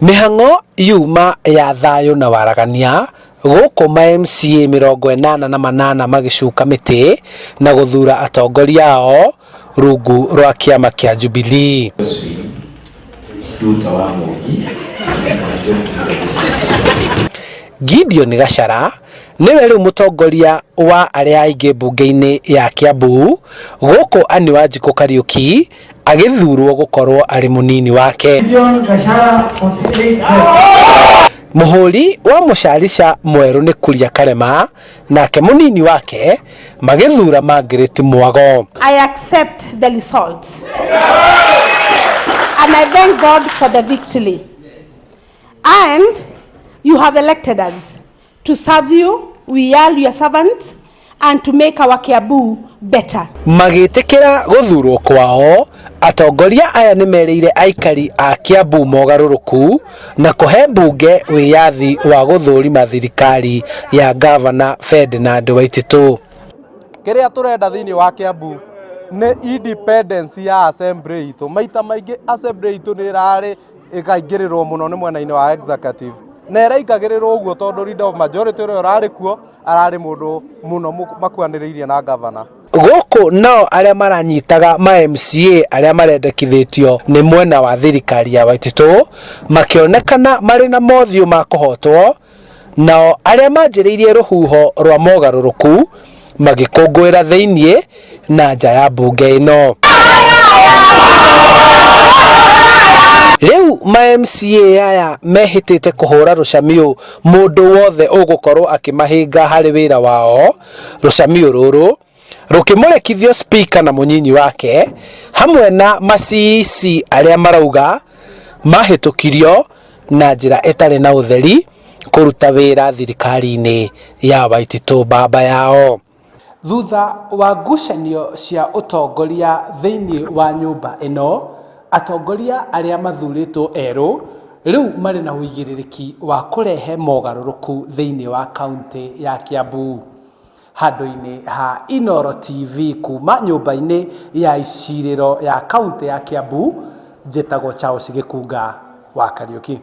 mihango yuma ya thayo na waragania guku maMCA 88 magicuka miti na guthura atongoria ao rungu rwa kiama kia Jubilee. Gideon Gachara niwe riu mutongoria wa aria aingi mbunge-ini ya Kiambu guku aniwa Njiko Kariuki agithurwo gukorwo ari munini wake. Muhuri wa mucarica mweru ni Kuria Karema nake munini wake magithura Margaret Mwago. I accept the results and I thank God for the victory. And you have elected us to serve you. We are your servants and to make our Kiambu better. Magitikira guthurwo kwao, atongoria aya nimereire aikari a Kiambu mogaruruku na kuhe mbunge wiyathi wa guthurima thirikari ya Governor Ferdinand Waititu. Kiria turenda thiini wa Kiambu ni independence ya assembly itu. Maita maingi assembly itu ni rari ikaingirirwo muno ni mwena-ini wa executive. Na iraikagirirwo uguo tondu leader of majority uri urari kuo arari mundu muno makuaniriirie na governor. Guku nao aria maranyitaga maMCA aria marendekithitio ni mwena wa thirikari ya Waititu makionekana mari na mothiu ma kuhotwo, nao aria manjiriirie ruhuho rwa mogaruruku magikungwira thiini na nja ya mbunge ino. Riu maMCA aya mehitite kuhura rucamio mundu wothe ugukorwo akimahinga hari wira wao. Rucamio ruru rukimurekithio speaker na munyinyi wake hamwe na macici aria marauga mahitukirio na njira etari na utheri kuruta wira thirikari-ini ya Waititu baba yao. Thutha wa ngucanio cia utongoria thiini wa nyumba ino, atongoria aria mathuritwo eru riu mari na uigiririki wa kurehe mogaruruku thiini wa kaunti ya Kiambu. Handu-ini ha Inooro TV kuma nyumba-ini ya iciriro ya kaunti ya Kiambu, njitagwo Charles Gikuka wa Kariuki.